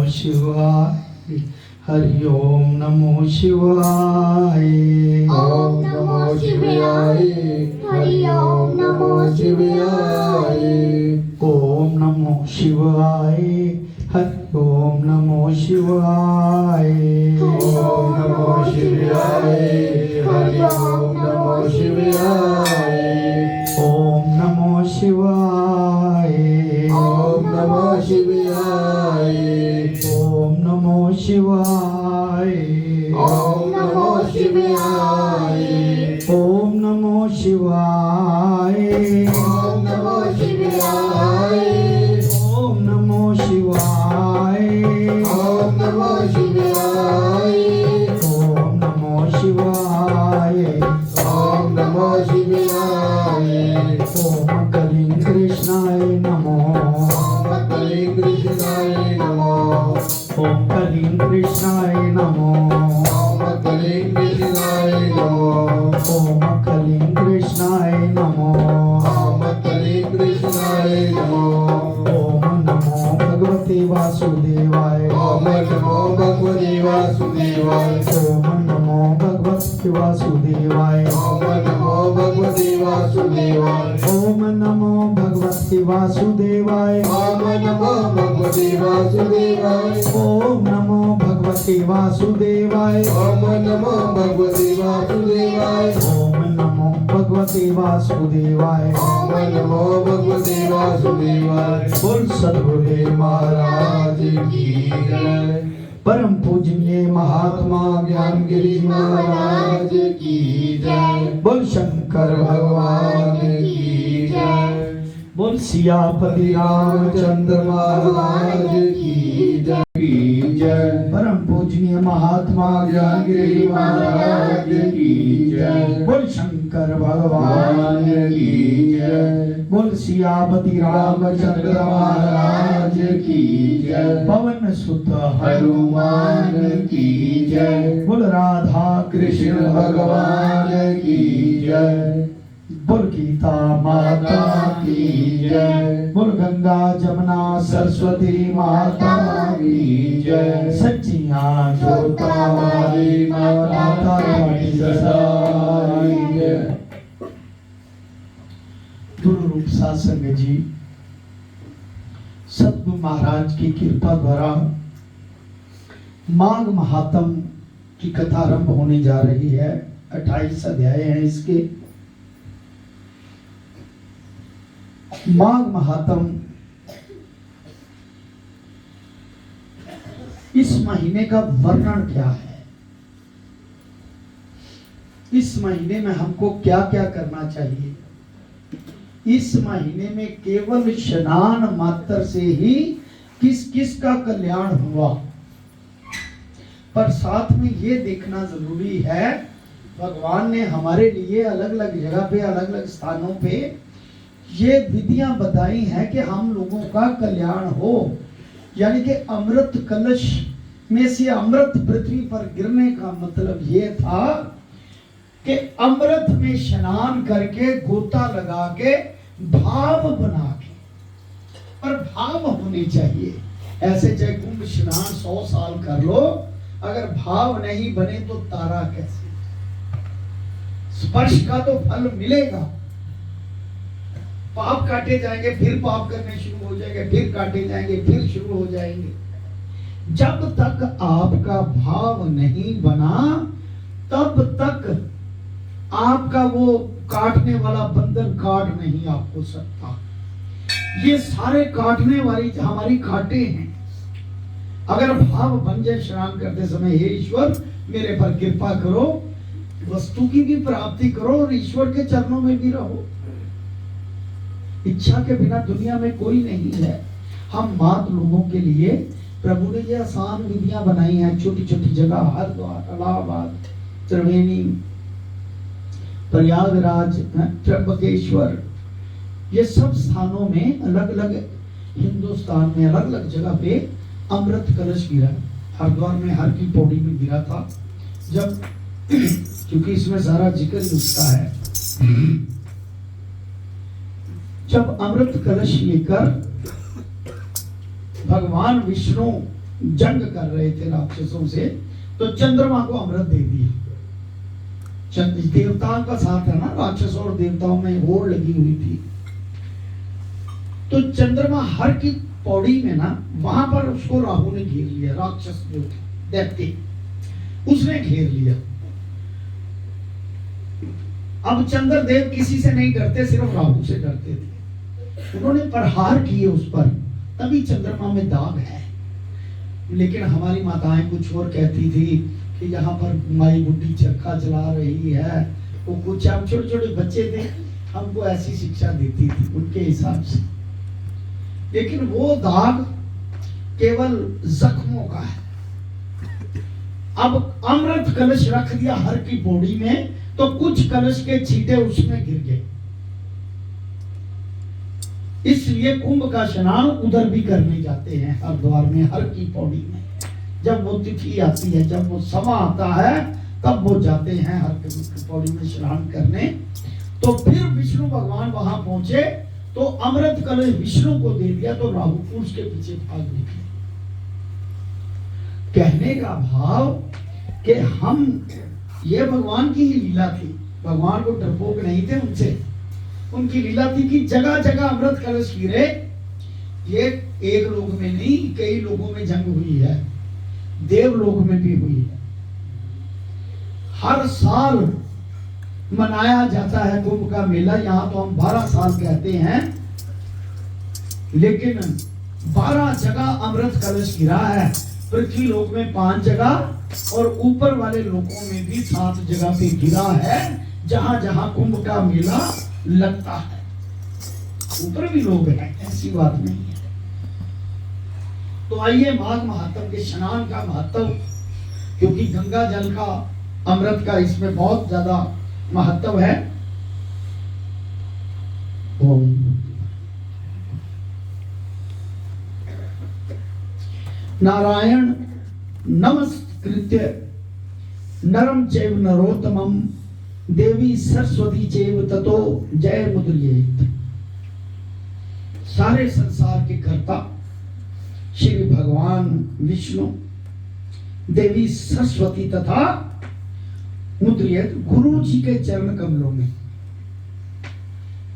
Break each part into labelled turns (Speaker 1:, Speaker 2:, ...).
Speaker 1: शिवाय। हरि ओम नमो शिवाय।
Speaker 2: ओम नमो शिवाय। हरि ओम नमो शिवाय।
Speaker 1: ओम नमो शिवाय। हरि ओम नमो शिवाय।
Speaker 2: ओम नमो शिवाय। हरि ओम नमो शिवाय।
Speaker 1: ओम नमो शिवाय।
Speaker 2: ओम नमो शिवाय।
Speaker 1: ओम नमो शिवाय।
Speaker 2: ओम नमो शिवाय।
Speaker 1: ओम नमो शिवाय।
Speaker 2: ओम नमो शिवाय।
Speaker 1: ओम नमो शिवाय।
Speaker 2: ओम नमो शिवाय।
Speaker 1: ओम नमो शिवाय।
Speaker 2: ओम नमो शिवाय।
Speaker 1: ओम कलिं कृष्णाय नमो।
Speaker 2: ओम कलिं कृष्णाय नमो।
Speaker 1: ओम कलिं कृष्णाय नमो।
Speaker 2: ओम कलिं कृष्णाय नमो।
Speaker 1: ओम कलिं कृष्णाय नमो।
Speaker 2: ओम कलिं कृष्णाय नमो।
Speaker 1: ओम नमो भगवते वासुदेवाय।
Speaker 2: ओम नमो भगवते वासुदेवाय।
Speaker 1: ओम नमो भगवते वासुदेवाय।
Speaker 2: ओम नमो भगवते वासुदेवाय।
Speaker 1: ओम नमो भगवते वासुदेवाय।
Speaker 2: ओम नमो भगवते वासुदेवाय।
Speaker 1: ओम नमो भगवते वासुदेवाय।
Speaker 2: ओम नमो भगवते वासुदेवाय।
Speaker 1: ओम नमो भगवते वासुदेवाय।
Speaker 2: ओम नमो भगवते वासुदेवाय।
Speaker 1: बोल सद्गुरुदेव
Speaker 2: महाराज की जय।
Speaker 1: परम पूजनीय महात्मा
Speaker 2: ज्ञान गिरी महाराज की जय।
Speaker 1: बोल शंकर
Speaker 2: भगवान की जय।
Speaker 1: बोल सियापति
Speaker 2: रामचंद्र महाराज की जय।
Speaker 1: परम पूजनीय महात्मा
Speaker 2: ज्ञान गिरी महाराज की जय।
Speaker 1: बोल शंकर भगवान
Speaker 2: भगवान की जय।
Speaker 1: बोल सियापति
Speaker 2: रामचंद्र महाराज की जय।
Speaker 1: पवन सुत
Speaker 2: हनुमान की जय।
Speaker 1: बोल राधा
Speaker 2: कृष्ण भगवान की जय।
Speaker 1: बोल गीता माता
Speaker 2: की जय।
Speaker 1: बोल गंगा जमुना सरस्वती माता
Speaker 2: की जय।
Speaker 1: सच्चिया
Speaker 2: जोता वाली माता की जय।
Speaker 1: गुरु रूप सासंग जी सद्गुरु महाराज की कृपा द्वारा माघ महात्म की कथा आरंभ होने जा रही है। 28 अध्याय हैं इसके। माघ महात्म इस महीने का वर्णन क्या है, इस महीने में हमको क्या क्या करना चाहिए। इस महीने में केवल स्नान मात्र से ही किस किस का कल्याण हुआ, पर साथ में ये देखना जरूरी है भगवान ने हमारे लिए अलग अलग जगह पे अलग अलग स्थानों पे ये विधियां बताई हैं कि हम लोगों का कल्याण हो। यानी कि अमृत कलश में से अमृत पृथ्वी पर गिरने का मतलब ये था कि अमृत में स्नान करके गोता लगा के भाव बना के, पर भाव होने चाहिए। ऐसे चाहे कुंभ स्नान 100 साल कर लो, अगर भाव नहीं बने तो तारा कैसे। स्पर्श का तो फल मिलेगा, पाप काटे जाएंगे, फिर पाप करने शुरू हो जाएंगे, फिर काटे जाएंगे, फिर शुरू हो जाएंगे। जब तक आपका भाव नहीं बना तब तक आपका वो काटने वाला बंधन काट नहीं आपको सकता। ये सारे काटने वाली हमारी काटे हैं। अगर भाव बन जाए स्नान करते समय, हे ईश्वर मेरे पर कृपा करो, वस्तु की भी प्राप्ति करो और ईश्वर के चरणों में भी रहो। इच्छा के बिना दुनिया में कोई नहीं है। हम मात्र लोगों के लिए प्रभु ने ये आसान विधियां बनाई हैं। छोटी छोटी जगह हरिद्वार, इलाहाबाद, त्रिवेणी, प्रयागराज, त्र्यंबकेश्वर, ये सब स्थानों में अलग अलग, हिंदुस्तान में अलग अलग जगह पे अमृत कलश गिरा। हरिद्वार में हर की पौड़ी में गिरा था। जब क्योंकि इसमें सारा जिक्र ही उसका है। जब अमृत कलश लेकर भगवान विष्णु जंग कर रहे थे राक्षसों से, तो चंद्रमा को अमृत दे दिया। देवताओं का साथ है ना, राक्षसों और देवताओं में होड़ लगी हुई थी। तो चंद्रमा हर की पौड़ी में ना, वहां पर उसको राहु ने घेर लिया। राक्षस जो थे दैत्य, उसने घेर लिया। अब चंद्रदेव किसी से नहीं डरते, सिर्फ राहु से डरते थे। उन्होंने प्रहार किए उस पर, तभी चंद्रमा में दाग है। लेकिन हमारी माताएं कुछ और कहती थी कि यहाँ पर माई बुढ़ी चरखा चला रही है। वो कुछ, हम छोटे छोटे बच्चे थे, हमको ऐसी शिक्षा देती थी उनके हिसाब से। लेकिन वो दाग केवल जख्मों का है। अब अमृत कलश रख दिया हर की बॉडी में, तो कुछ कलश के छींटे उसमें गिर गए। इसलिए कुंभ का स्नान उधर भी करने जाते हैं, हरिद्वार में हर की पौड़ी में। जब वो तिथि आती है, जब वो समय आता है, तब वो जाते हैं हर की पौड़ी में स्नान करने। तो फिर विष्णु भगवान वहां पहुंचे, तो अमृत कलश विष्णु को दे दिया, तो राहु उसके पीछे भाग निकले। कहने का भाव कि हम, ये भगवान की ही लीला थी। भगवान को डरपोक नहीं थे उनसे, उनकी लीला थी कि जगह जगह अमृत कलश गिरे। ये एक लोग में नहीं, कई लोगों में जंग हुई है, देवलोक में भी हुई है। हर साल मनाया जाता है कुंभ का मेला। यहाँ तो हम 12 साल कहते हैं, लेकिन 12 जगह अमृत कलश गिरा है। पृथ्वी लोक में 5 जगह, और ऊपर वाले लोकों में भी 7 जगह पे गिरा है, जहां जहां कुंभ का मेला लगता है। ऊपर भी लोग हैं, ऐसी बात नहीं है। तो आइए, माघ महात्म के स्नान का महत्व, क्योंकि गंगा जल का, अमृत का इसमें बहुत ज्यादा महत्व है। ओम नारायण नमस्कृत्य नरम चैव नरोत्तमं देवी सरस्वती चैव ततो जय मुद्रियेत। सारे संसार के कर्ता श्री भगवान विष्णु, देवी सरस्वती तथा मुद्रियत गुरु जी के चरण कमलों में।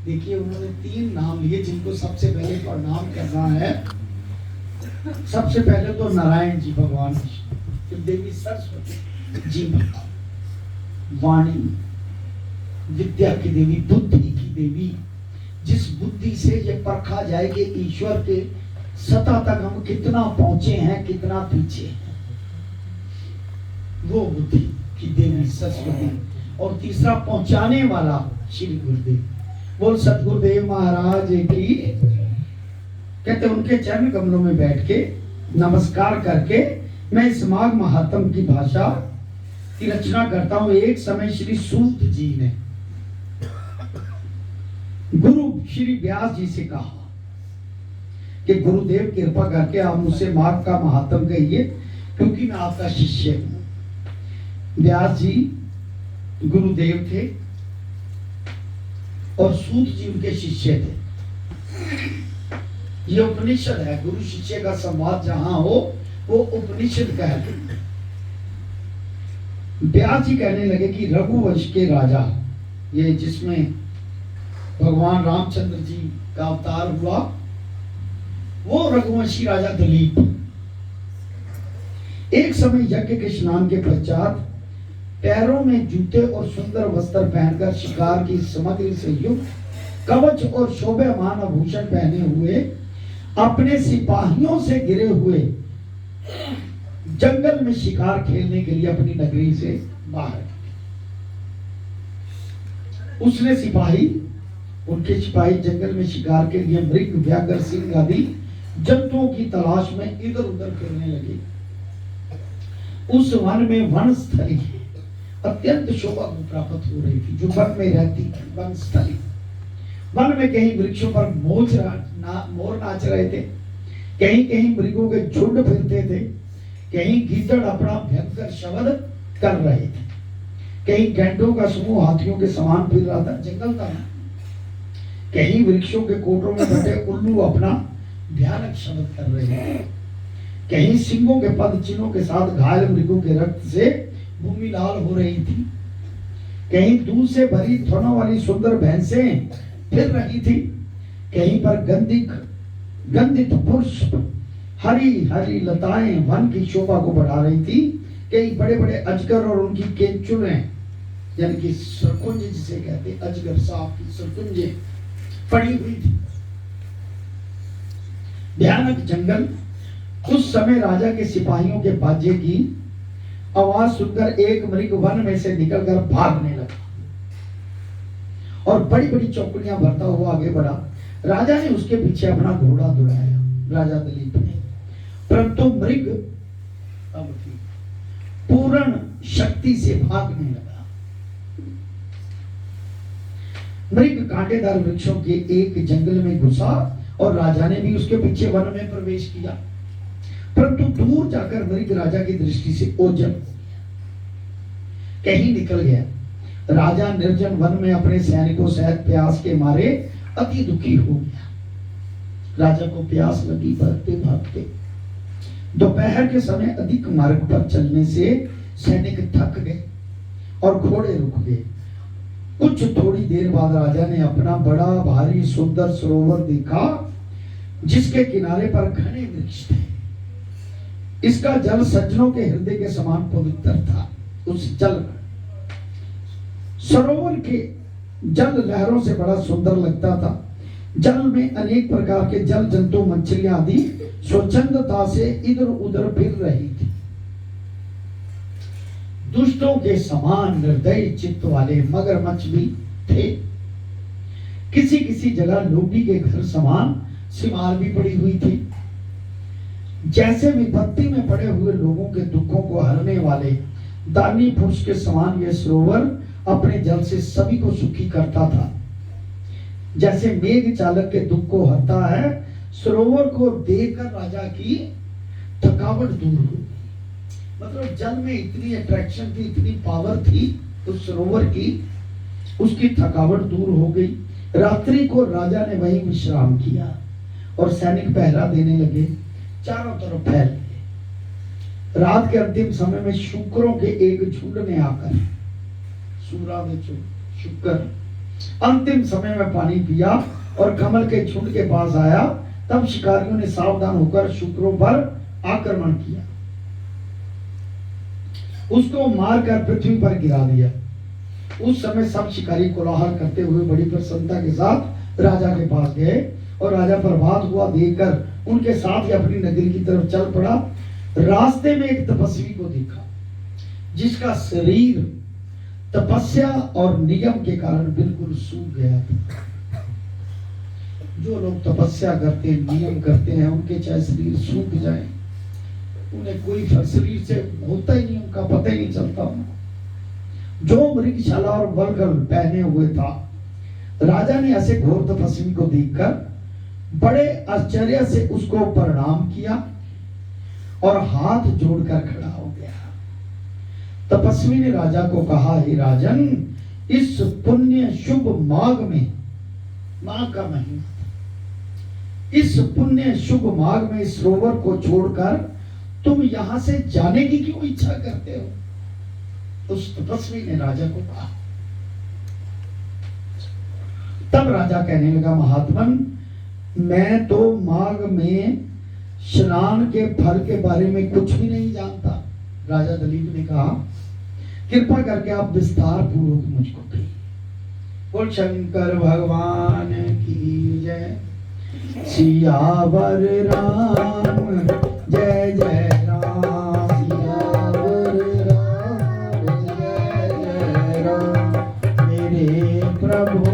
Speaker 1: देखिए, उन्होंने 3 नाम लिए जिनको सबसे पहले प्रणाम करना है। सबसे पहले तो नारायण जी भगवान, फिर देवी सरस्वती जी वाणी, विद्या की देवी, बुद्धि की देवी, जिस बुद्धि से ये परखा जाए कि ईश्वर के सत्ता तक हम कितना पहुंचे हैं, कितना पीछे हैं, वो बुद्धि की देवी सरस्वती। और तीसरा पहुंचाने वाला श्री गुरुदेव। बोल सतगुरुदेव महाराज की। कहते उनके चरण कमलों में बैठ के नमस्कार करके मैं इस माघ महात्म की भाषा की रचना करता हूं। एक समय श्री सूत जी ने गुरु श्री व्यास जी से कहा कि गुरुदेव कृपा करके आप मुझसे माघ का महात्म कहिए, क्योंकि मैं आपका शिष्य हूं। व्यास जी गुरुदेव थे और सूत जी उनके शिष्य थे। ये उपनिषद है, गुरु शिष्य का संवाद जहां हो वो उपनिषद कहते हैं। व्यास जी कहने लगे कि रघुवंश के राजा, ये जिसमें भगवान रामचंद्र जी का अवतार हुआ, वो रघुवंशी राजा दिलीप एक समय यज्ञ के स्नान के पश्चात पैरों में जूते और सुंदर वस्त्र पहनकर शिकार की सामग्री से युक्त कवच और शोभायमान आभूषण पहने हुए अपने सिपाहियों से घिरे हुए जंगल में शिकार खेलने के लिए अपनी नगरी से बाहर। उसने सिपाही, उनके सिपाही जंगल में शिकार के लिए मृग, व्याघ्र, सिंह आदि जंतुओं की तलाश में इधर उधर फिरने लगे। उस वन में वन स्थली अत्यंत शोभा को प्राप्त हो रही थी, जो वन में रहती थी। वन स्थली, वन में कहीं वृक्षों पर मोर नाच रहे थे, कहीं कहीं मृगों के झुंड फिरते थे, कहीं गीदड़ अपना भयंकर शब्द कर रहे थे, कहीं गैंडों का समूह हाथियों के समान फिर रहा था। जंगल था ना, कहीं वृक्षों के कोटरों में बैठे उल्लू अपना भयानक शब्द कर रहे थे, कहीं सिंहों के पद चिन्हों के साथ घायल मृगों के रक्त से भूमि लाल हो रही थी, कहीं दूध से भरी थनों वाली सुंदर भैंसें फिर रही थी, कहीं पर गंधित पुष्प हरी हरी लताएं वन की शोभा को बढ़ा रही थी, कई बड़े बड़े अजगर और उनकी केंचुलें यानी कि सरकुंज जिसे कहते हैं, अजगर सांप की सरकुंजें पड़ी हुई थी। भयानक जंगल। उस समय राजा के सिपाहियों के बाजे की आवाज सुनकर एक मृग वन में से निकलकर भागने लगा और बड़ी बड़ी चौकड़ियां भरता हुआ आगे बढ़ा। राजा ने उसके पीछे अपना घोड़ा दौड़ाया, राजा दिलीप ने, परंतु मृग पूर्ण शक्ति से भागने लगा। मृग कांटेदार वृक्षों के एक जंगल में घुसा और राजा ने भी उसके पीछे वन में प्रवेश किया, परंतु दूर जाकर मृग राजा की दृष्टि से ओझल कहीं निकल गया। राजा निर्जन वन में अपने सैनिकों सहित प्यास के मारे अति दुखी हो गया। राजा को प्यास लगी, भागते भागते दोपहर के समय अधिक मार्ग पर चलने से सैनिक थक गए और घोड़े रुक गए। कुछ थोड़ी देर बाद राजा ने अपना बड़ा भारी सुंदर सरोवर देखा, जिसके किनारे पर घने वृक्ष थे। इसका जल सज्जनों के हृदय के समान पवित्र था। उस सरोवर के जल लहरों से बड़ा सुंदर लगता था। जल में अनेक प्रकार के जल जंतु, मछलियां आदि स्वच्छंदता से इधर उधर फिर रही थी। दुष्टों के समान निर्दयी चित्त वाले मगरमच्छ भी थे। किसी किसी जगह लोभी के घर समान सिमार भी पड़ी हुई थी। जैसे विपत्ति में पड़े हुए लोगों के दुखों को हरने वाले दानी पुरुष के समान यह सरोवर अपने जल से सभी को सुखी करता था। जैसे मेघ चालक के दुख को हरता है, सरोवर को देखकर राजा की थकावट दूर हो गई। मतलब जल में इतनी अट्रैक्शन थी, इतनी पावर थी उस सरोवर की, उसकी थकावट दूर हो गई। रात्रि को राजा ने वहीं विश्राम किया और सैनिक पहरा देने लगे, चारों तरफ फैल गए। रात के अंतिम समय में शुक्रों के एक झुंड ने आकर, शुक्र अंतिम समय में पानी पिया और कमल के झुंड के पास आया। तब शिकारियों ने सावधान होकर शुक्रों पर आक्रमण किया, उसको मारकर पृथ्वी पर गिरा दिया। उस समय सब शिकारी कोलाहल करते हुए बड़ी प्रसन्नता के साथ राजा के पास गए और राजा प्रभात हुआ देखकर उनके साथ ही अपनी नगरी की तरफ चल पड़ा। रास्ते में एक तपस्वी को देखा, जिसका शरीर तपस्या और नियम के कारण बिल्कुल सूख गया था। जो लोग तपस्या करते हैं, नियम करते हैं, उनके चाहे शरीर सूख जाए, उन्हें कोई शरीर से होता ही नहीं, उनका पता ही नहीं चलता। जो मृगशाला और वल्गल पहने हुए था, राजा ने ऐसे घोर तपस्वी को देखकर बड़े आश्चर्य से उसको प्रणाम किया और हाथ जोड़कर खड़ा हो गया। तपस्वी ने राजा को कहा, हे राजन, इस पुण्य शुभ माघ में, माघ का महीना, इस पुण्य शुभ माघ में इस सरोवर को छोड़कर तुम यहां से जाने की क्यों इच्छा करते हो? उस तपस्वी ने राजा को कहा। तब राजा कहने लगा, महात्मन, मैं तो माघ में स्नान के फल के बारे में कुछ भी नहीं जानता। राजा दिलीप ने कहा, कृपा करके आप विस्तार पूर्वक मुझको कहिए। बोल शंकर भगवान की जय। सियावर राम जय जय राम, सियावर राम जय जय राम, मेरे प्रभु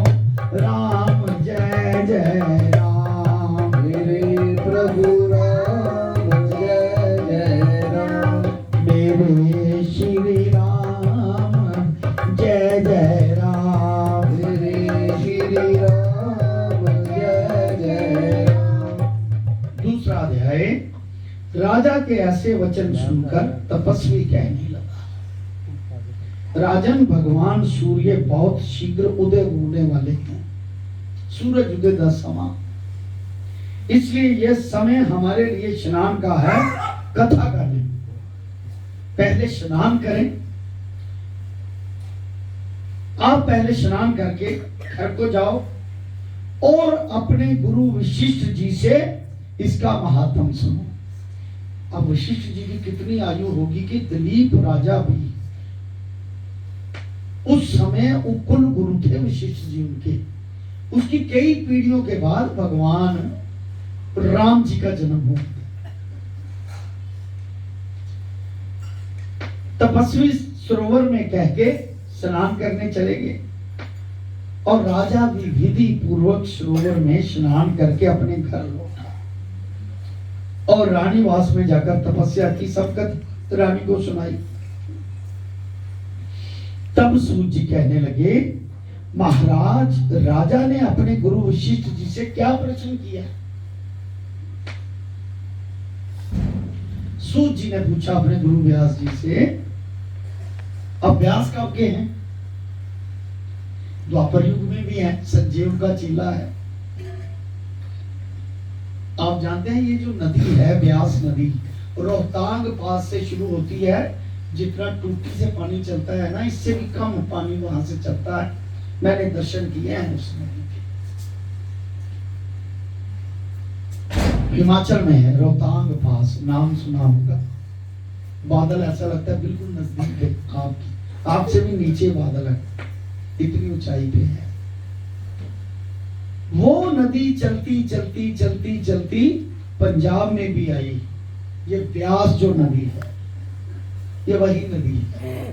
Speaker 1: राम जय जय राम, मेरे प्रभु राम जय जय राम, मेरे श्री राम जय जय राम, मेरे श्री राम जय जय राम। दूसरा अध्याय। राजा के ऐसे वचन सुनकर तपस्वी कहने लगा, राजन, भगवान सूर्य बहुत शीघ्र उदय होने वाले हैं, सूरज उदय का समय, इसलिए यह समय हमारे लिए स्नान का है कथा गाने। पहले स्नान करें, आप पहले स्नान करके घर को जाओ और अपने गुरु वशिष्ठ जी से इसका महात्म सुनो। अब वशिष्ठ जी की कितनी आयु होगी कि दिलीप राजा भी उस समय कुल गुरु थे वशिष्ठ जी उनके। उसकी कई पीढ़ियों के बाद भगवान राम जी का जन्म हुआ। तपस्वी सरोवर में कह के स्नान करने चले गए और राजा भी विधि पूर्वक सरोवर में स्नान करके अपने घर लौटा और रानीवास में जाकर तपस्या की, सबकत रानी को सुनाई। तब सूत जी कहने लगे, महाराज, राजा ने अपने गुरु वशिष्ठ जी से क्या प्रश्न किया? सूत जी ने पूछा अपने गुरु व्यास जी से। अब व्यास कब के हैं? द्वापर युग में भी है, संजीव का चीला है। आप जानते हैं ये जो नदी है व्यास नदी, रोहतांग पास से शुरू होती है। जितना टूटी से पानी चलता है ना, इससे भी कम पानी वहां से चलता है। मैंने दर्शन किए हैं उस नदी के। हिमाचल में है, रोहतांग पास, नाम सुना होगा। बादल ऐसा लगता है बिल्कुल नजदीक है आपकी, आपसे भी नीचे बादल है, इतनी ऊंचाई पे है। वो नदी चलती चलती चलती चलती पंजाब में भी आई। ये व्यास जो नदी है, ये वही नदी है।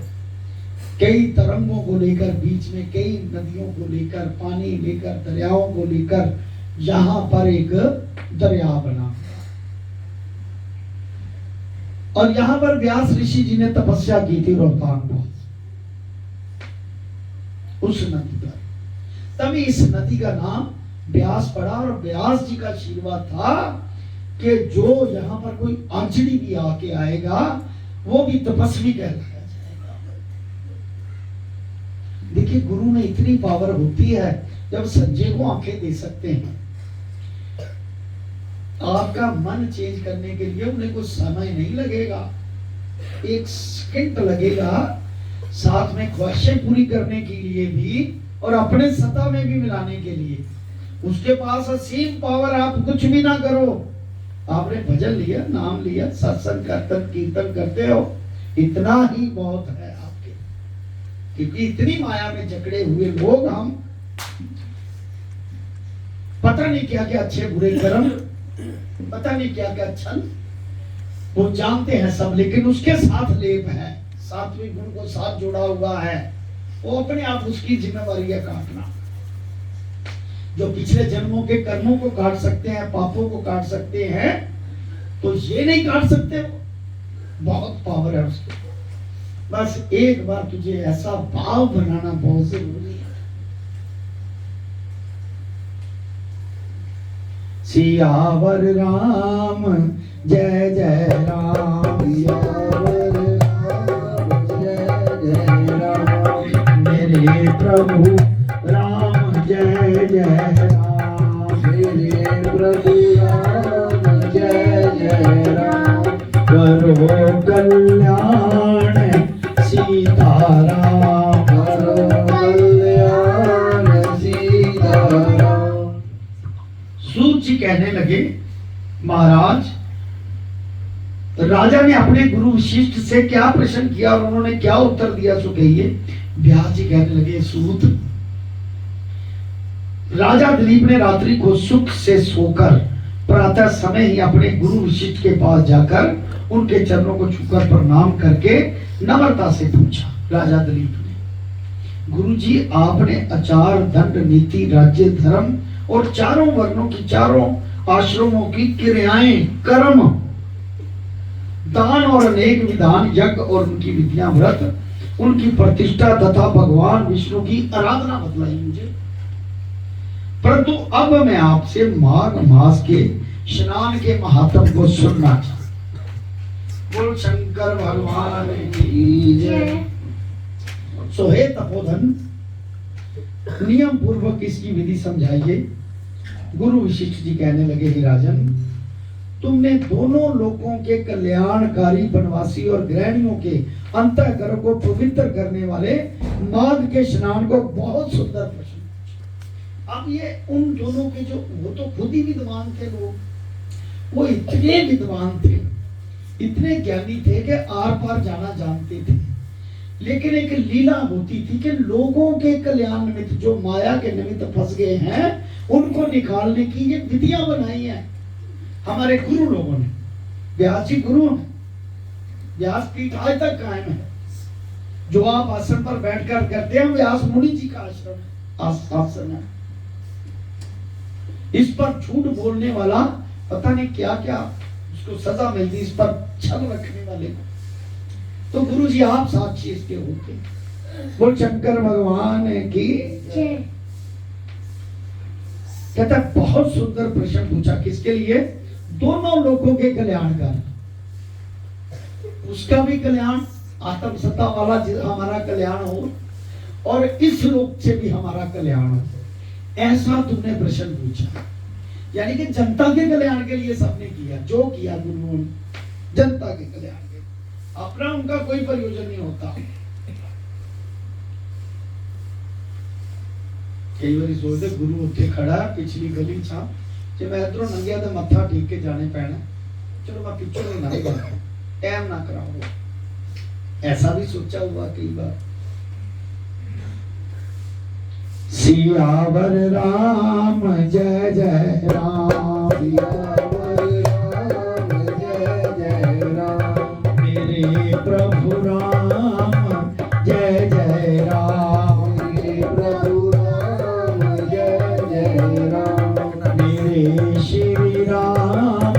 Speaker 1: कई तरंगों को लेकर, बीच में कई नदियों को लेकर, पानी लेकर, दरियाओं को लेकर यहां पर एक दरिया बना और यहां पर व्यास ऋषि जी ने तपस्या की थी रोहतांग पास, उस नदी पर। तभी इस नदी का नाम व्यास पड़ा और व्यास जी का आशीर्वाद था कि जो यहां पर कोई आंचड़ी भी आके आएगा वो भी तपस्वी कहलाया जाएगा। देखिए गुरु में इतनी पावर होती है, जब संजय को आंखें दे सकते हैं। आपका मन चेंज करने के लिए उन्हें कुछ समय नहीं लगेगा, 1 सेकंड लगेगा, साथ में ख्वाहिशें पूरी करने के लिए भी और अपने सत्ता में भी मिलाने के लिए। उसके पास असीम पावर। आप कुछ भी ना करो, आपने भजन लिया, नाम लिया, सत्संग कीर्तन करते हो, इतना ही बहुत है आपके। क्योंकि इतनी माया में जकड़े हुए लोग हम, पता नहीं क्या क्या अच्छे बुरे कर्म, पता नहीं क्या क्या छंद, वो जानते हैं सब, लेकिन उसके साथ लेप है, सात्विक गुण को साथ जुड़ा हुआ है। वो अपने आप उसकी जिम्मेवारी है काटना। जो पिछले जन्मों के कर्मों को काट सकते हैं, पापों को काट सकते हैं, तो ये नहीं काट सकते। बहुत पावर है उसके। बस एक बार तुझे ऐसा भाव बनाना बहुत जरूरी है। सियावर राम जय जय राम, सियावर राम जय जय राम, मेरे प्रभु राम जय जय राम, मेरे प्रभु राम जय जय राम, करो कल्याण सीताराम, करो कल्याण सीताराम। सूत जी कहने लगे, महाराज, राजा ने अपने गुरु वशिष्ठ से क्या प्रश्न किया और उन्होंने क्या उत्तर दिया, सो कहिए। व्यास जी कहने लगे, सूत, राजा दिलीप ने रात्रि को सुख से सोकर प्रातः समय ही अपने गुरु वशिष्ठ के पास जाकर उनके चरणों को छूकर प्रणाम करके नम्रता से पूछा। राजा दिलीप ने, गुरु जी, आपने आचार, दंड, नीति, राज्य, धर्म और चारों वर्णों की, चारों आश्रमों की क्रियाएं, कर्म, दान और अनेक विधान, यज्ञ और उनकी विधियां, व्रत, उनकी प्रतिष्ठा तथा भगवान विष्णु की आराधना बतलाई मुझे। परंतु अब मैं आपसे माघ मास के स्नान के महात्म को सुनना चाहता हूं। बोल शंकर भगवान की जय। सो हे तपोधन, नियम पूर्वक इसकी विधि समझाइए। गुरु वशिष्ठ जी कहने लगे, हे राजन, तुमने दोनों लोगों के कल्याणकारी बनवासी और गृहणियों के अंतःकरण को पवित्र करने वाले माघ के स्नान को बहुत सुंदर प्रश्न पूछा। अब ये उन दोनों के जो, वो तो खुद ही विद्वान थे लोग, वो इतने विद्वान थे, इतने ज्ञानी थे कि आर पार जाना जानते थे, लेकिन एक लीला होती थी कि लोगों के कल्याण निमित्त जो माया के निमित्त फंस गए हैं उनको निकालने की ये विधियां बनाई हैं हमारे गुरु लोगों ने। व्यास जी गुरु हैं, व्यास पीठ आज तक कायम है। जो आप आश्रम पर बैठकर करते हैं व्यास मुनि जी का आश्रम है। इस पर झूठ बोलने वाला पता नहीं क्या क्या उसको सजा मिलती, इस पर छल रखने वाले को। तो गुरु जी आप साक्षी इसके होते। बोल शंकर भगवान की जय। कहता बहुत सुंदर प्रश्न पूछा, किसके लिए? दोनों लोगों के कल्याण का, उसका भी कल्याण, आत्म सत्ता वाला हमारा कल्याण हो और इस लोक से भी हमारा कल्याण हो, ऐसा तुमने प्रश्न पूछा। यानी कि जनता के कल्याण के लिए सबने किया, जो किया गुरुओं ने जनता के कल्याण के, अपना उनका कोई प्रयोजन नहीं होता। कई बार सोचते गुरु उत्थे खड़ा पिछली गली चा, जे मैं इधरों लंघिया तो मत्था टेक के जाने पैना, चलो मैं पिछों नहीं लंघ जाता, टाइम ना कराओ। ऐसा भी सोचा हुआ कई बार। सियावर राम जय जय राम, सियावर राम जय जय राम, मेरे प्रभु राम जय जय राम, मेरे प्रभु राम जय जय राम, मेरे श्री राम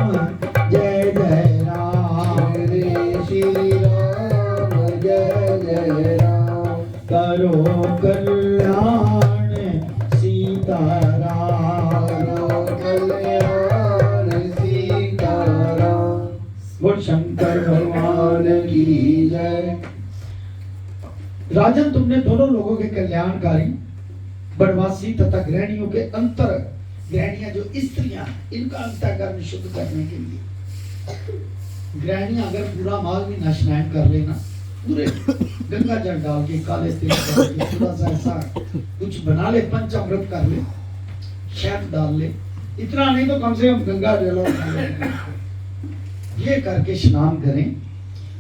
Speaker 1: जय जय राम, मेरे श्री राम जय जय राम, करो कल्याण सीताराम, कल्याण सीताराम। बोल शंकर भगवान की जय। राजन तुमने दोनों लोगों के कल्याणकारी बनवासी तथा गृहणियों के अंतर, गृहणियां जो स्त्रियां इनका अंतःकरण शुद्ध करने के लिए, गृहणियां अगर पूरा माल भी नशनायन कर लेना, पूरे गंगा जल डाल के काले तिल थोड़ा सा ऐसा कुछ बना ले, पंचामृत कर ले, शहद डाल ले, इतना नहीं तो कम से कम गंगा जल ये करके स्नान करें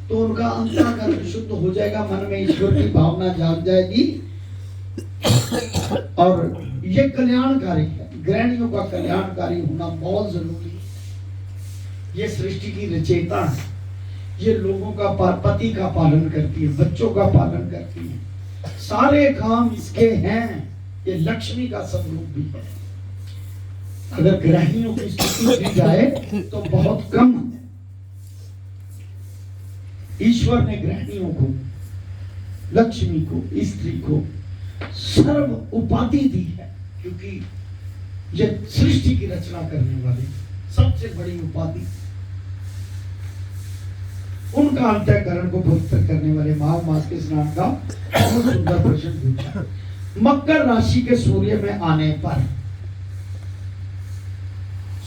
Speaker 1: तो उनका अंतःकरण शुद्ध हो जाएगा, मन में ईश्वर की भावना जाग जाएगी और ये कल्याणकारी है। गृहणियों का कल्याणकारी होना बहुत जरूरी है। ये सृष्टि की रचयिता है, ये लोगों का पति का पालन करती है, बच्चों का पालन करती है, सारे काम इसके हैं। ये लक्ष्मी का स्वरूप भी है। अगर गृहिणियों की स्थिति की जाए तो बहुत कम है। ईश्वर ने गृहिणियों को, लक्ष्मी को, स्त्री को सर्व उपाधि दी है, क्योंकि ये सृष्टि की रचना करने वाली सबसे बड़ी उपाधि। उनका अंतःकरण को पवित्र करने वाले माघ मास के स्नान का बहुत सुंदर प्रश्न पूछा। मकर राशि के सूर्य में आने पर,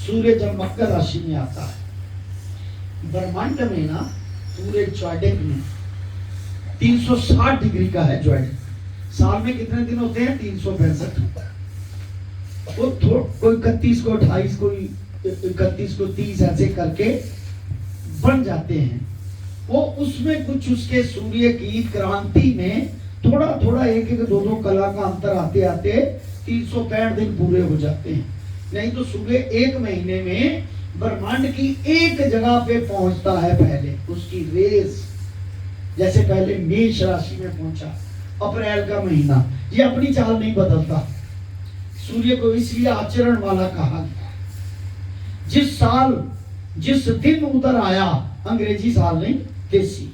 Speaker 1: सूर्य जब मकर राशि में आता है, ब्रह्मांड में ना पूरे ज्वाइडिक में 360 डिग्री का है ज्वाइडिक। साल में कितने दिन होते हैं? 365। वो कोई 31 को 28, कोई 31 को 30 ऐसे करके बन जाते हैं। वो उसमें कुछ उसके सूर्य की क्रांति में थोड़ा थोड़ा एक एक दो दो कला का अंतर आते आते 365 दिन पूरे हो जाते हैं। नहीं तो सूर्य एक महीने में ब्रह्मांड की एक जगह पे पहुंचता है। पहले उसकी रेस, जैसे पहले मेष राशि में पहुंचा अप्रैल का महीना, ये अपनी चाल नहीं बदलता। सूर्य को इसलिए आचरण वाला कहा गया। जिस साल जिस दिन उधर आया, अंग्रेजी साल नहीं, देसी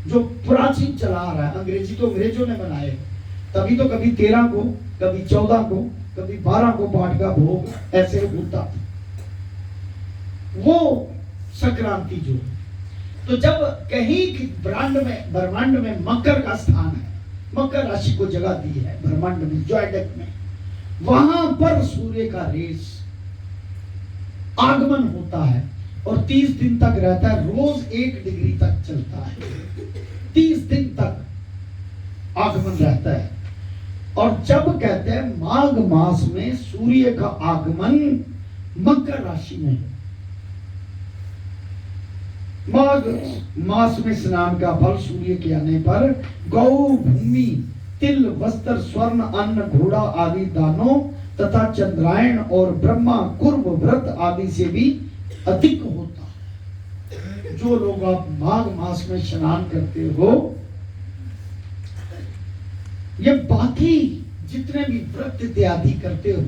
Speaker 1: जो प्राचीन चला आ रहा है, अंग्रेजी तो अंग्रेजों ने बनाए, तभी तो कभी 13 को, कभी 14 को, कभी 12 को पाठ का भोग ऐसे होता था। वो संक्रांति जो, तो जब कहीं ब्रह्मांड में मकर का स्थान है, मकर राशि को जगह दी है ब्रह्मांड में, ज्वाइडिक में, वहां पर सूर्य का रेस आगमन होता है और 30 दिन तक रहता है, रोज 1 डिग्री तक चलता है, 30 दिन तक आगमन रहता है। और जब कहते हैं माघ मास में सूर्य का आगमन मकर राशि में, माघ मास में स्नान का फल सूर्य के आने पर गौ भूमि तिल वस्त्र स्वर्ण अन्न घोड़ा आदि दानों तथा चंद्रायण और ब्रह्मा कुर्म व्रत आदि से भी अधिक होता है। जो लोग आप माघ मास में स्नान करते हो, ये बाकी जितने भी व्रत इत्यादि करते हो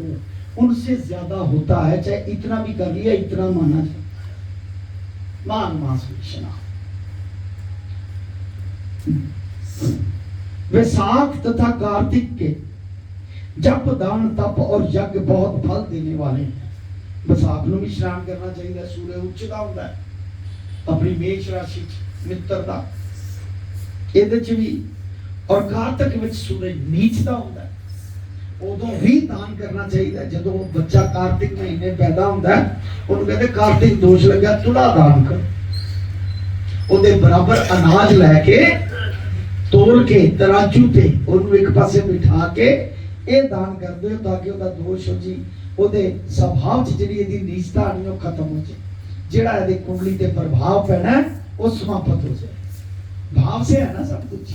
Speaker 1: उनसे ज्यादा होता है, चाहे इतना भी कर लिया इतना माना जाता है माघ मास में स्नान। वैशाख तथा कार्तिक के जप दान तप और यज्ञ बहुत फल देने वाले हैं। वैशाख ਨੂੰ ਵੀ स्नान करना चाहिए, सूर्य ਉੱਚਦਾ ਹੁੰਦਾ ਹੈ अपनी मेष राशि मित्रता ਇਹਦੇ ਚ ਵੀ, और कार्तिक ਵਿੱਚ सूरज नीचਦਾ ਹੁੰਦਾ ਹੈ। ਉਦੋਂ ਵੀ दान करना चाहिए। ਜਦੋਂ ਬੱਚਾ कार्तिक महीने पैदा ਹੁੰਦਾ ਹੈ ਉਹਨੂੰ ਕਹਿੰਦੇ कार्तिक दोष ਲੱਗਿਆ ਤੁਲਾ दान कर, ਉਹਦੇ बराबर अनाज ਲੈ ਕੇ ਤੋਲ ਕੇ ਤਰਾਜੂ ਤੇ ਉਹਨੂੰ ਇੱਕ ਪਾਸੇ ਬਿਠਾ ਕੇ ਇਹ ਦਾਨ ਕਰਦੇ ਹੋ ਤਾਂ ਕਿ ਉਹਦਾ ਦੋਸ਼ ਹੋ ਜੀ, ਉਹਦੇ ਸੁਭਾਅ 'ਚ ਜਿਹੜੀ ਇਹਦੀ ਨੀਚਤਾ ਆਣੀ ਉਹ ਖਤਮ ਹੋ ਜਾਏ, ਜਿਹੜਾ ਇਹਦੇ ਕੁੰਡਲੀ ਤੇ ਪ੍ਰਭਾਵ ਪੈਣਾ ਉਹ समाप्त हो जाए। भाव से है ना सब कुछ।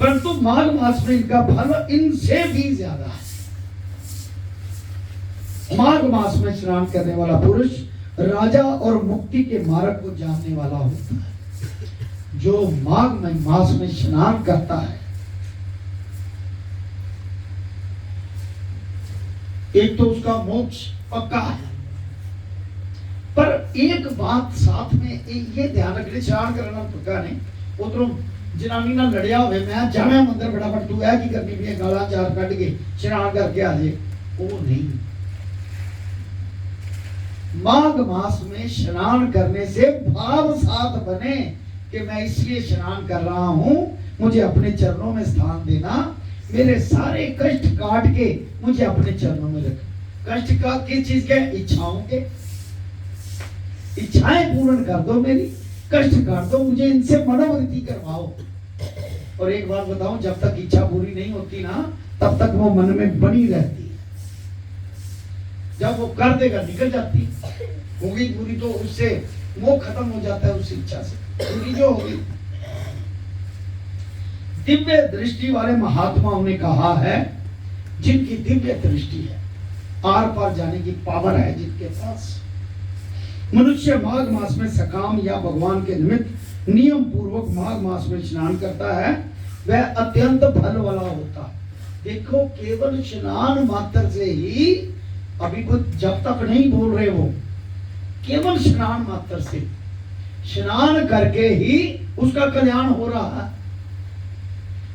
Speaker 1: परंतु माघ मास में इनका फल इनसे भी ज्यादा है। माघ मास में स्नान करने वाला पुरुष राजा और मुक्ति के मार्ग को जानने वाला होता है। जो माघ मास में स्नान करता है, एक तो उसका मोक्ष पक्का है, पर एक बात साथ में ये ध्यान रखने, स्नान करना पक्का नहीं, उधरों जनानी ना लड़िया हुए मैं जाना मंदिर फटाफट तू है की करनी भी गाला चार कट के स्नान करके आ जाए, वो नहीं। माघ मास में स्नान करने से भाव साथ बने कि मैं इसलिए स्नान कर रहा हूं, मुझे अपने चरणों में स्थान देना, मेरे सारे कष्ट काट के मुझे अपने चरणों में रख। कष्ट का किस चीज के? इच्छाओं के। इच्छाएं पूर्ण कर दो, मेरी कष्ट काट दो, मुझे इनसे मनोवृत्ति करवाओ। और एक बात बताऊं, जब तक इच्छा पूरी नहीं होती ना तब तक वो मन में बनी रहती है। जब वो कर देगा निकल जाती है, होगी पूरी तो उससे मोह खत्म हो जाता है, उस इच्छा से पूरी जो होगी। दिव्य दृष्टि वाले महात्माओं ने कहा है, जिनकी दिव्य दृष्टि है, आर पार जाने की पावर है जिनके पास, मनुष्य माघ मास में सकाम या भगवान के निमित्त नियम पूर्वक माघ मास में स्नान करता है, वह अत्यंत फल वाला होता है। देखो, केवल स्नान मात्र से ही, अभी कुछ जब तक नहीं बोल रहे हो, केवल स्नान मात्र से, स्नान करके ही उसका कल्याण हो रहा है।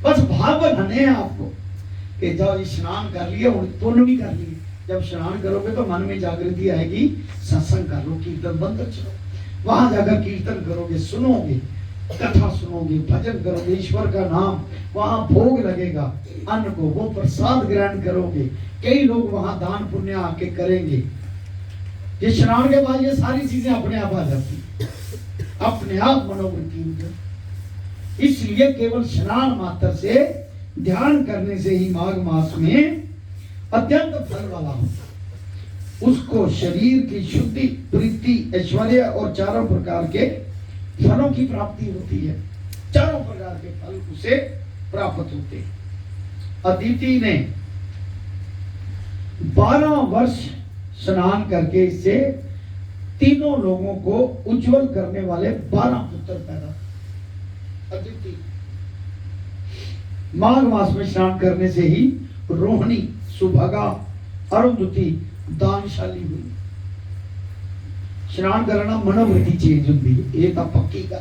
Speaker 1: बस भाव बनाने हैं आपको कि जब स्नान कर लिए पुण्य भी कर लिए। जब स्नान करोगे तो मन में जागृति आएगी, सत्संग कर लो, कीर्तन बंद चलो, वहां जाकर कीर्तन करोगे, सुनोगे, कथा सुनोगे, भजन करोगे, ईश्वर का नाम, वहां भोग लगेगा, अन्न को वो प्रसाद ग्रहण करोगे। कई लोग वहां दान पुण्य आके करेंगे। ये स्नान के बाद ये सारी चीजें अपने आप आ जाती, अपने आप मनोवृत्ति। इसलिए केवल स्नान मात्र से, ध्यान करने से ही माघ मास में अत्यंत फल वाला होता। उसको शरीर की शुद्धि, प्रीति, ऐश्वर्य और चारों प्रकार के फलों की प्राप्ति होती है। चारों प्रकार के फल उसे प्राप्त होते हैं। अदिति ने 12 वर्ष स्नान करके इससे तीनों लोगों को उज्जवल करने वाले 12 पुत्र पैदा। अदिति माघ मास में स्नान करने से ही रोहिणी, सुभगा, अरुंधति दानशाली हुई। स्नान करना मनोवृत्ति चेंज होती है, ये तो पक्की का,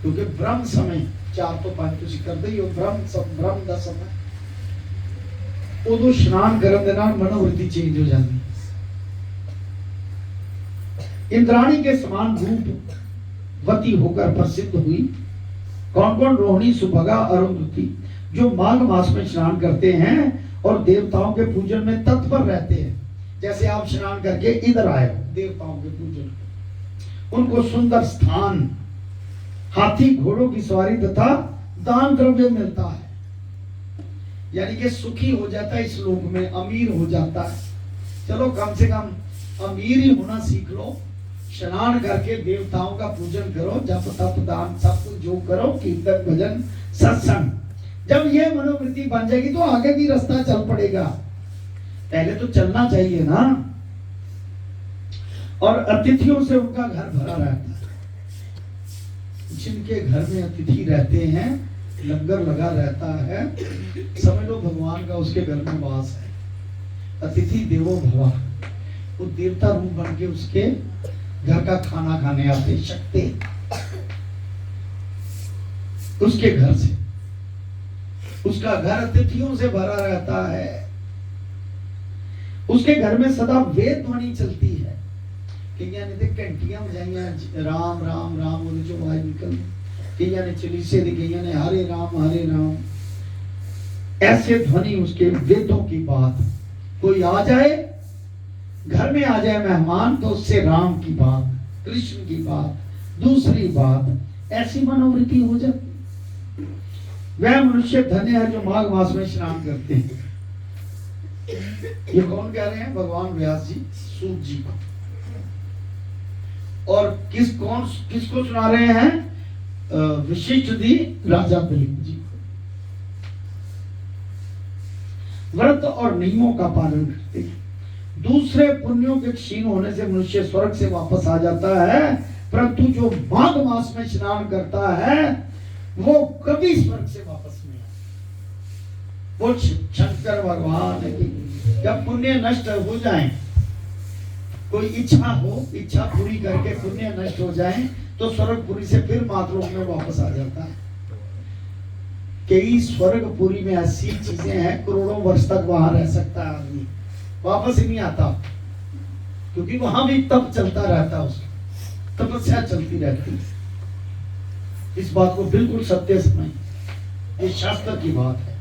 Speaker 1: क्योंकि ब्रह्म समय 4 तो 5 तुसी करते ही हो, ब्रह्म का समय, उदो स्नान करने के नाल मनोवृत्ति चेंज हो जाती। इंद्राणी के समान रूपवती होकर प्रसिद्ध हुई। कौन कौन? रोहिणी, सुभगा, अरुंधति, जो माघ मास में स्नान करते हैं और देवताओं के पूजन में तत्पर रहते हैं। जैसे आप स्नान करके इधर आए हो देवताओं के पूजन, उनको सुंदर स्थान, हाथी घोड़ों की सवारी तथा दान द्रव्य मिलता है, यानी कि सुखी हो जाता है इस लोक में, अमीर हो जाता है। चलो कम से कम अमीर ही होना सीख लो, स्नान करके देवताओं का पूजन करो, जप तप दान सब कुछ जो करो, कीर्तन भजन सत्संग। जब ये मनोवृत्ति बन जाएगी तो आगे भी रास्ता चल पड़ेगा, पहले तो चलना चाहिए ना। और अतिथियों से उनका घर भरा रहता है, जिनके घर में अतिथि रहते हैं, लंगर लगा रहता है, समझ लो भगवान का उसके घर में वास है। अतिथि देवो भव, वो देवता रूप बन के उसके घर का खाना खाने आते शक्ति, उसके घर से, उसका घर अतिथियों से भरा रहता है। उसके घर में सदा वेद ध्वनि चलती है, कईया ने तो घंटियां बजाइया, राम राम राम वो जो आवाज निकल, कईया ने चलीसे दी, कईया ने हरे राम, ऐसे ध्वनि उसके वेदों की बात। कोई आ जाए घर में, आ जाए मेहमान, तो उससे राम की बात, कृष्ण की बात, दूसरी बात, ऐसी मनोवृत्ति हो जाती। वह मनुष्य धन्य है जो माघ मास में स्नान करते हैं। ये कौन कह रहे हैं? भगवान व्यास जी सूत जी को। और किसको सुना रहे हैं? विशिष्ट दी राजा दिलीप जी को। व्रत और नियमों का पालन करते हैं। दूसरे पुण्यों के क्षीण होने से मनुष्य स्वर्ग से वापस आ जाता है, परंतु जो माघ मास में स्नान करता है वो कभी स्वर्ग से वापस नहीं आता। वो शंकर भगवान की जब पुण्य नष्ट हो जाए, कोई इच्छा हो, इच्छा पूरी करके पुण्य नष्ट हो जाए, तो स्वर्गपुरी से फिर मातृलोक में वापस आ जाता है। कई स्वर्गपुरी में ऐसी चीजें हैं, करोड़ों वर्ष तक वहां रह सकता है आदमी, वापस ही नहीं आता, क्योंकि वहां भी तप चलता रहता है, उसकी तपस्या चलती रहती है। इस बात को बिल्कुल सत्य समझ, ये शास्त्र की बात है।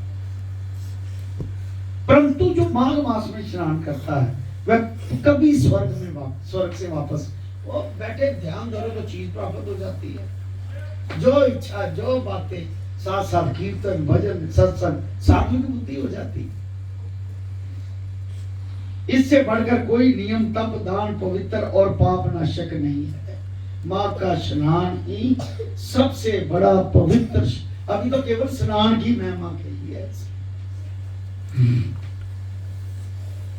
Speaker 1: परंतु जो माघ मास में स्नान करता है वह कभी स्वर्ग से वापस, वो बैठे ध्यान धरो तो चीज प्राप्त हो जाती है। जो इच्छा, जो बातें, साथ साथ कीर्तन भजन सत्संग, सात्विक बुद्धि हो जाती। इससे बढ़कर कोई नियम तप दान पवित्र और पाप नाशक नहीं है। माँ का स्नान ही सबसे बड़ा पवित्र। अभी तो केवल स्नान की महिमा कही है।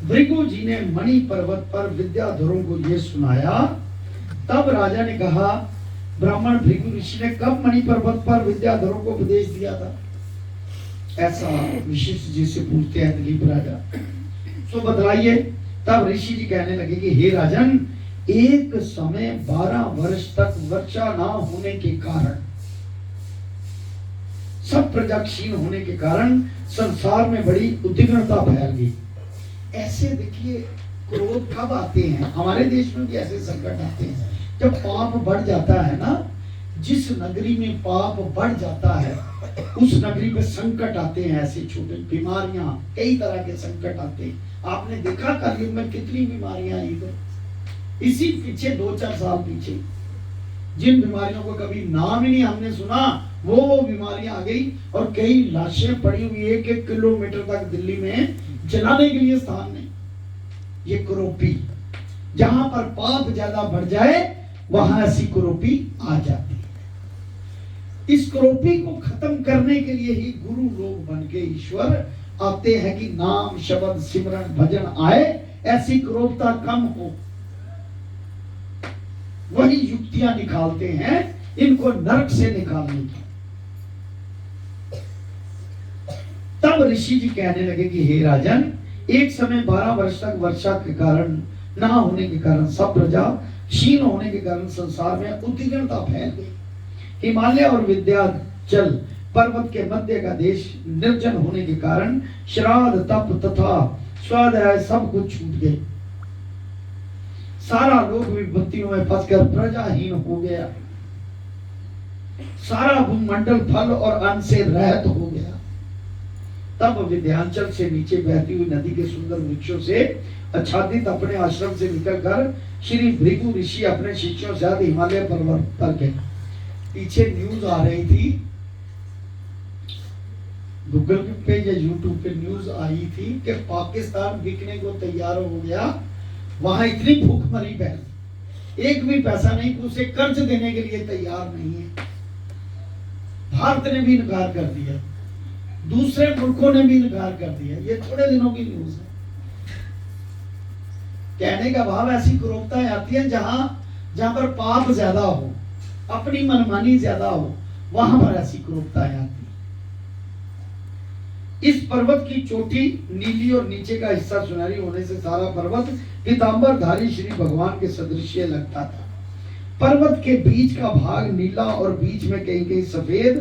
Speaker 1: भृगु जी ने मणि पर्वत पर विद्याधरों को यह सुनाया। तब राजा ने कहा, ब्राह्मण भृगु ऋषि ने कब मणि पर्वत पर विद्याधरों को उपदेश दिया था? ऐसा विशिष्ट जी से पूछते हैं दिलीप राजा। तो बतलाइए। तब ऋषि जी कहने लगे कि हे राजन, एक समय 12 वर्ष तक वर्षा ना होने के कारण, सब प्रजा क्षीण होने के कारण संसार में बड़ी उद्विग्नता फैल गई। ऐसे देखिए क्रोध कब आते हैं, हमारे देश में भी ऐसे संकट आते हैं जब पाप बढ़ जाता है ना। जिस नगरी में पाप बढ़ जाता है उस नगरी में संकट आते हैं, ऐसे छोटे बीमारियां, कई तरह के संकट आते हैं। आपने देखा कलयुग में कितनी बीमारियां आई थी। इसी पीछे 2-4 साल पीछे जिन बीमारियों को कभी नाम ही नहीं हमने सुना, वो बीमारियां आ गई और कई लाशें पड़ी हुई 1-1 किलोमीटर तक दिल्ली में, जलाने के लिए स्थान नहीं। ये कुरूपी, जहां पर पाप ज्यादा बढ़ जाए वहां ऐसी कुरूपी आ जाती है। इस कुरूपी को खत्म करने के लिए ही गुरु लोग बन के ईश्वर आते हैं कि नाम शब्द सिमरन भजन आए, ऐसी क्रोधता कम हो। वही युक्तियां निकालते हैं इनको नरक से निकालने की। तब ऋषि जी कहने लगे कि हे राजन, एक समय 12 वर्ष तक वर्षा के कारण ना होने के कारण, सब प्रजा क्षीण होने के कारण संसार में उद्विग्नता फैल गई। हिमालय और विंध्याचल पर्वत के मध्य का देश निर्जन होने के कारण श्राद्ध तप तथा स्वाध्याय सब कुछ छूट गए। सारा लोग विपत्तियों में फंसकर प्रजाहीन हो गया। सारा भूमंडल फल और अन्न से रहित हो गया। तब विंध्याचल से नीचे बहती हुई नदी के सुंदर वृक्षों से आच्छादित अपने आश्रम से निकलकर श्री भृगु ऋषि अपने शिष्यों से साथ हिमालय पर्वत पर गए। पीछे न्यूज आ रही थी, गूगल पे या यूट्यूब पे न्यूज आई थी कि पाकिस्तान बिकने को तैयार हो गया। वहां इतनी भूखमरी फैली, एक भी पैसा नहीं, उसे कर्ज देने के लिए तैयार नहीं है। भारत ने भी इनकार कर दिया, दूसरे मुल्कों ने भी इनकार कर दिया। ये थोड़े दिनों की न्यूज है। कहने का भाव ऐसी क्रूरताएं आती है जहां पर पाप ज्यादा हो, अपनी मनमानी ज्यादा हो, वहां पर ऐसी क्रूरताएं आती। इस पर्वत की चोटी नीली और नीचे का हिस्सा सुनहरी होने से सारा पर्वत पीतांबरधारी श्री भगवान के सदृश लगता था। पर्वत के बीच का भाग नीला और बीच में कहीं कहीं सफेद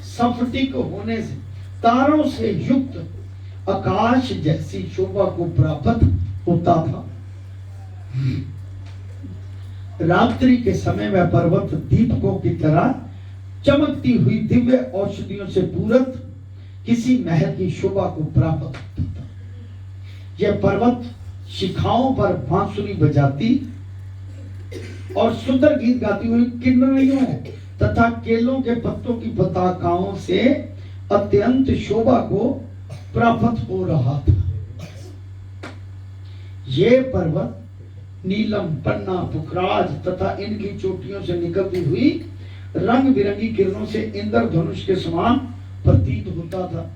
Speaker 1: स्फटिक होने से तारों से युक्त आकाश जैसी शोभा को प्राप्त होता था। रात्रि के समय वह पर्वत दीपकों की तरह चमकती हुई दिव्य औषधियों से पूरक किसी महल की शोभा को प्राप्त होता था। यह पर्वत शिखाओं पर बांसुरी बजाती और सुंदर गीत गाती हुई किन्नरियों तथा केलों के पत्तों की पताकाओं से अत्यंत शोभा को प्राप्त हो रहा था। यह पर्वत नीलम, पन्ना, पुखराज तथा इनकी चोटियों से निकलती हुई रंग बिरंगी किरणों से इंद्रधनुष के समान प्रतीत होता था।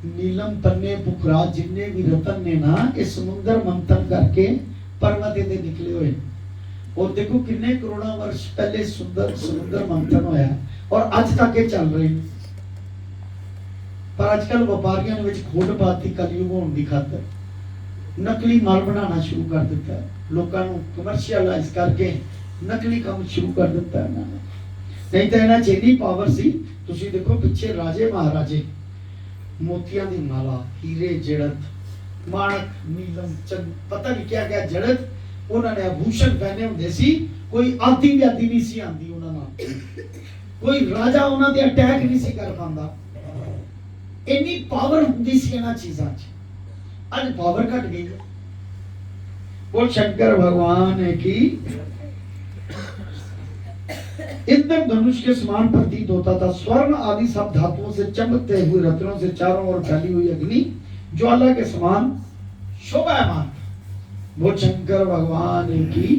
Speaker 1: नीलम, पन्ने, पुखराज जितने भी रतन ने ना इस समुद्र मंथन करके पर्वत दे निकले हुए। और देखो कितने करोड़ा वर्ष पहले सुंदर समुद्र मंथन होया और आज तक ये चल रहे हैं। पर आजकल व्यापारियों ने खोट पाती कलयुग होने की खातर नकली माल बनाना शुरू कर दिता है। लोगों को कमर्शियलाइज करके नकली काम शुरू कर दिता है। नहीं तो इन्हें चेनी पावर सी। तुसी देखो पिछे राजे महाराजे मोतियां दी माला, हीरे जड़त, माणक, नीलम, चंद, पता नहीं क्या क्या जड़त उन्होंने आभूषण पहने होंगे सी। कोई आती व्याधि नहीं सी आंदी उन्होंने, कोई राजा उन्होंने अटैक नहीं सी कर पांदा। इन्नी पावर होंदी सी इन्हां चीजां च। आज पावर घट गई है। बोल शंकर भगवान की। इंद्रधनुष के समान प्रतीत होता था। स्वर्ण आदि सब धातुओं से चमकते हुए रत्नों से चारों ओर फैली हुई अग्नि ज्वाला के समान शोभायमान। वो शंकर भगवान की।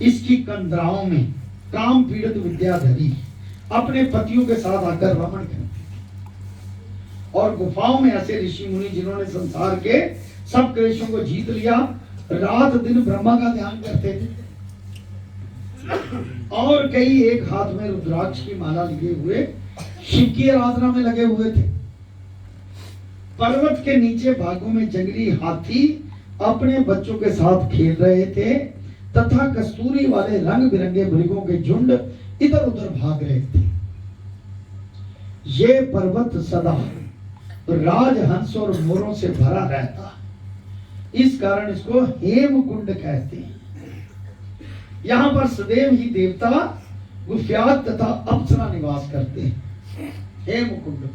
Speaker 1: इसकी कंदराओं में काम पीड़ित विद्याधरी अपने पतियों के साथ आकर रमण करती थी। और गुफाओं में ऐसे ऋषि मुनि जिन्होंने संसार के सब क्लेशों को जीत लिया, रात दिन ब्रह्मा का ध्यान करते थे। और कई एक हाथ में रुद्राक्ष की माला लिए हुए शिव की आराधना में लगे हुए थे। पर्वत के नीचे भागों में जंगली हाथी अपने बच्चों के साथ खेल रहे थे तथा कस्तूरी वाले रंग बिरंगे मृगों के झुंड इधर उधर भाग रहे थे। ये पर्वत सदा राजहंस और मोरों से भरा रहता, इस कारण इसको हेमकुंड कहते हैं। यहाँ पर सदैव ही देवता, गुफियात तथा अप्सरा निवास करते हैं। हेमकुंड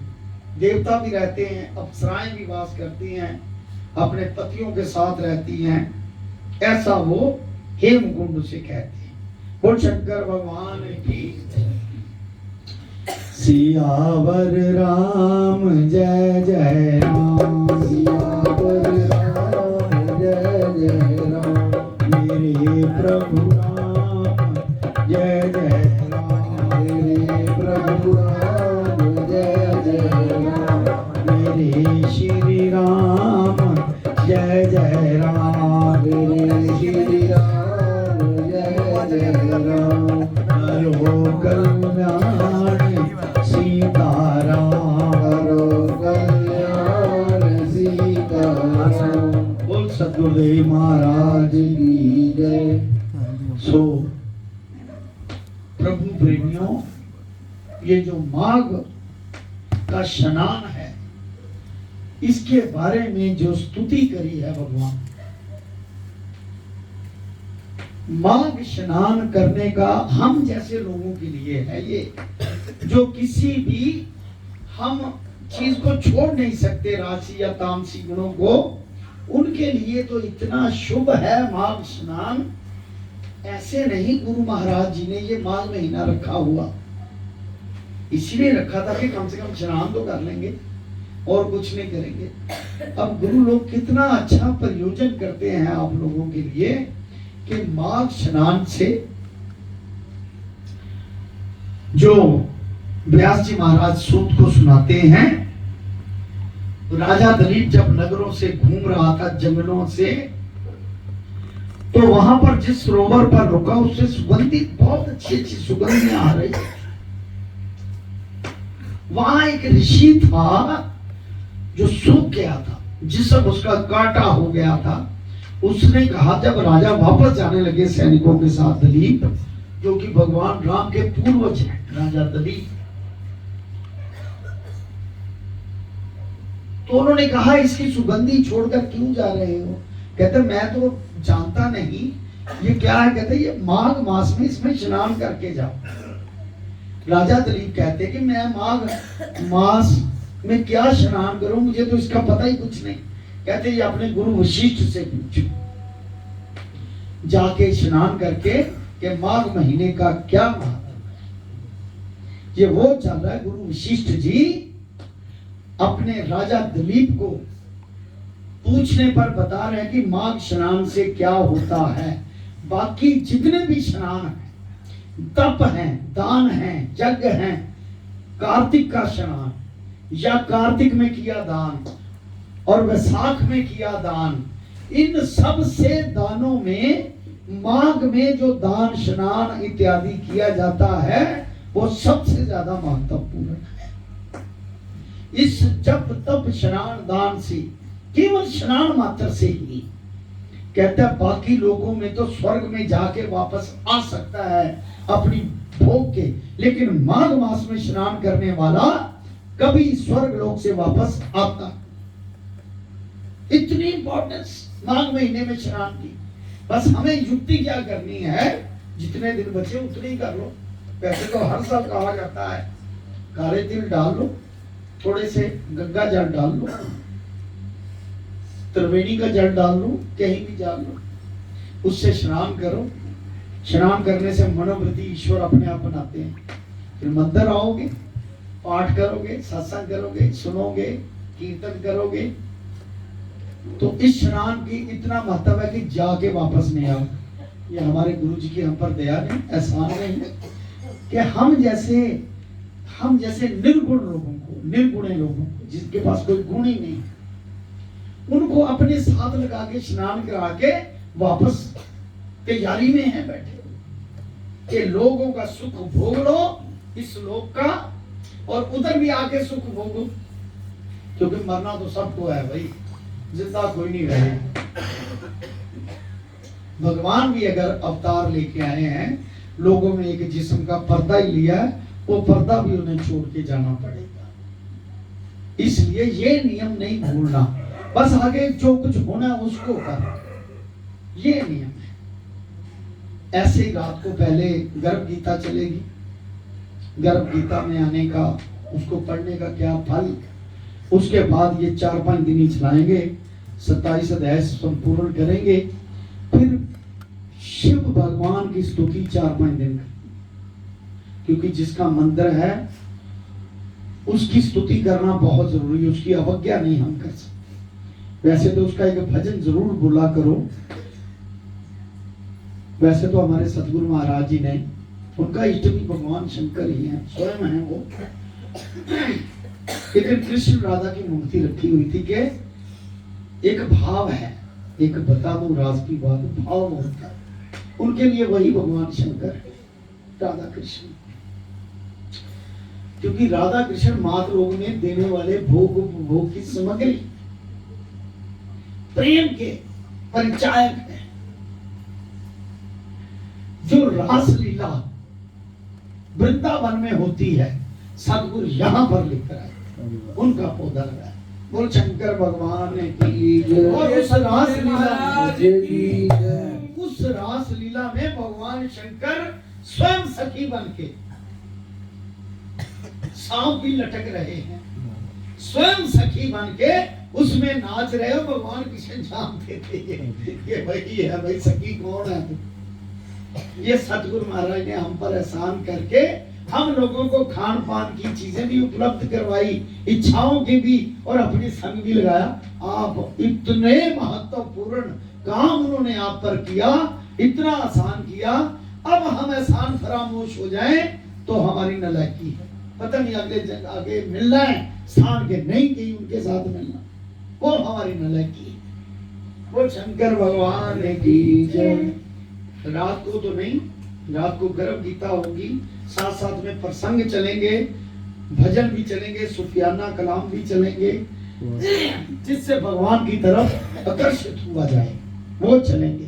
Speaker 1: देवता भी रहते हैं, अप्सराएं भी वास करती हैं, अपने पतियों के साथ रहती हैं। ऐसा वो हेमकुंड से कहते हैं। बोल शंकर भगवान की। सियावर राम जय जय राम, सियावर राम जय जय राम। मेरे प्रभु राम जय जय राम, मेरे प्रभु राम जय जय राम। मेरे श्री राम जय जय राम, मेरे श्री राम जय जय राम। हरो कल्याण सीताराम, हरो कल्याण सीताराम। बोल सतगुरुदेव महाराज की जय। सो प्रभु प्रेमियों, ये जो माघ का स्नान है, इसके बारे में जो स्तुति करी है भगवान, माघ स्नान करने का हम जैसे लोगों के लिए है ये जो किसी भी हम चीज को छोड़ नहीं सकते, राशि या तामसी गुणों को, उनके लिए तो इतना शुभ है माघ स्नान। ऐसे नहीं गुरु महाराज जी ने ये माघ महीना रखा हुआ, इसलिए रखा था कि कम से कम स्नान तो कर लेंगे और कुछ नहीं करेंगे। अब गुरु लोग कितना अच्छा प्रयोजन करते हैं आप लोगों के लिए कि माघ स्नान से जो व्यास जी महाराज सूत को सुनाते हैं, राजा दलीप जब नगरों से घूम रहा था, जंगलों से, तो वहां पर जिस सरोवर पर रुका उससे सुगंधित बहुत अच्छी अच्छी सुगंधियां आ रही। वहां एक ऋषि था जो सूख गया था, जिसम उसका कांटा हो गया था। उसने कहा, जब राजा वापस जाने लगे सैनिकों के साथ, दलीप जो कि भगवान राम के पूर्वज हैं, राजा दलीप, तो उन्होंने कहा इसकी सुगंधी छोड़कर क्यों जा रहे हो? कहते मैं तो जानता नहीं ये क्या है। कहते ये माघ मास में इसमें स्नान करके जाओ। राजा दलीप कहते कि मैं माघ मास में क्या स्नान करूं, मुझे तो इसका पता ही कुछ नहीं। कहते ये अपने गुरु वशिष्ठ से पूछो, जाके स्नान करके कि माघ महीने का क्या महत्व है। ये वो चल रहा है, गुरु वशिष्ठ जी अपने राजा दलीप को पूछने पर बता रहे हैं कि माघ स्नान से क्या होता है। बाकी जितने भी स्नान हैं, तप हैं, दान हैं, यज्ञ हैं, कार्तिक का स्नान या कार्तिक में किया दान और वैशाख में किया दान, इन सब से दानों में माघ में जो दान स्नान इत्यादि किया जाता है वो सबसे ज्यादा महत्वपूर्ण है। इस जप तप स्नान दान से, केवल स्नान मात्र से ही, कहता है बाकी लोगों में तो स्वर्ग में जाके वापस आ सकता है अपनी भोग के, लेकिन माघ मास में स्नान करने वाला कभी स्वर्ग लोक से वापस आता। इतनी इंपॉर्टेंस माघ महीने में स्नान की। बस हमें युक्ति क्या करनी है, जितने दिन बचे उतने ही कर लो। वैसे तो हर साल कहा जाता है काले तिल डाल लो, थोड़े से गंगा जल डाल लो, त्रिवेणी का जल डाल लो, कहीं भी डाल लो, उससे स्नान करो। स्नान करने से मनोवृत्ति ईश्वर अपने आप बनाते हैं। फिर मंदिर आओगे, पाठ करोगे, सत्संग करोगे, सुनोगे, कीर्तन करोगे, तो इस स्नान की इतना महत्व है कि जाके वापस नहीं आओ। ये हमारे गुरु जी की हम पर दया नहीं, एहसान नहीं कि हम जैसे निर्गुण लोगों को, निर्गुणे लोगों को, जिसके पास कोई गुण ही नहीं, उनको अपने साथ लगा के स्नान करा के वापस तैयारी में है बैठे कि लोगों का सुख भोग लो इस लोक का, और उधर भी आके सुख भोगो, क्योंकि मरना तो सबको है भाई, जिंदा कोई नहीं रहे। भगवान भी अगर अवतार लेके आए हैं, लोगों में एक जिस्म का पर्दा ही लिया है, वो पर्दा भी उन्हें छोड़ के जाना पड़ेगा। इसलिए ये नियम नहीं भूलना, बस आगे जो कुछ होना है उसको कर, ये नियम है। ऐसे ही रात को पहले गर्भ गीता चलेगी, गर्भ गीता में आने का, उसको पढ़ने का क्या फल, उसके बाद ये 4-5 दिन ही चलाएंगे, 27 अध्याय संपूर्ण करेंगे, फिर शिव भगवान की स्तुति 4-5 दिन, क्योंकि जिसका मंदिर है उसकी स्तुति करना बहुत जरूरी है, उसकी अवज्ञा नहीं हम कर सकते। वैसे तो उसका एक भजन जरूर बोला करो। वैसे तो हमारे सतगुरु महाराज जी ने, उनका इष्ट भी भगवान शंकर ही है, स्वयं है वो, लेकिन कृष्ण राधा की मूर्ति रखी हुई थी कि एक भाव है, एक बता दूं राज की बात, भाव मूर्ति, उनके लिए वही भगवान शंकर है, राधा कृष्ण। क्योंकि राधा कृष्ण मात लोग में देने वाले भोग उपभोग की सामग्री, प्रेम के परिचायक है। जो रासलीला वृंदावन में होती है, सदगुरु यहाँ पर लेकर आए, उनका पौधा लगाया। बोल शंकर भगवान की जय। और उस रासलीला में भगवान शंकर स्वयं सखी बन के सांप भी लटक रहे हैं, स्वयं सखी बन के उसमें नाच रहे हो। भगवान कृष्ण जानते थे ये वही है भाई, सखी कौन है। ये सतगुरु महाराज ने हम पर एहसान करके हम लोगों को खान पान की चीजें भी उपलब्ध करवाई, इच्छाओं की भी, और अपनी संग भी लगाया। आप इतने महत्वपूर्ण काम उन्होंने आप पर किया, इतना आसान किया। अब हम एहसान फरामोश हो जाएं तो हमारी नालायकी है। पता नहीं अगले आगे मिलना है स्थान के, नहीं कहीं उनके साथ मिलना, वो हमारी नालायकी है। वो शंकर भगवान की जय। रात को तो नहीं, रात को गर्भ गीता होगी, साथ साथ में प्रसंग चलेंगे, भजन भी चलेंगे, सुफियाना कलाम भी चलेंगे, जिससे भगवान की तरफ आकर्षित हुआ जाए, वो चलेंगे।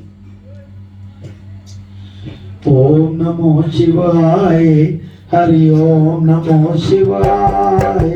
Speaker 1: ओम नमो शिवाय, हरि ओम नमो शिवाय।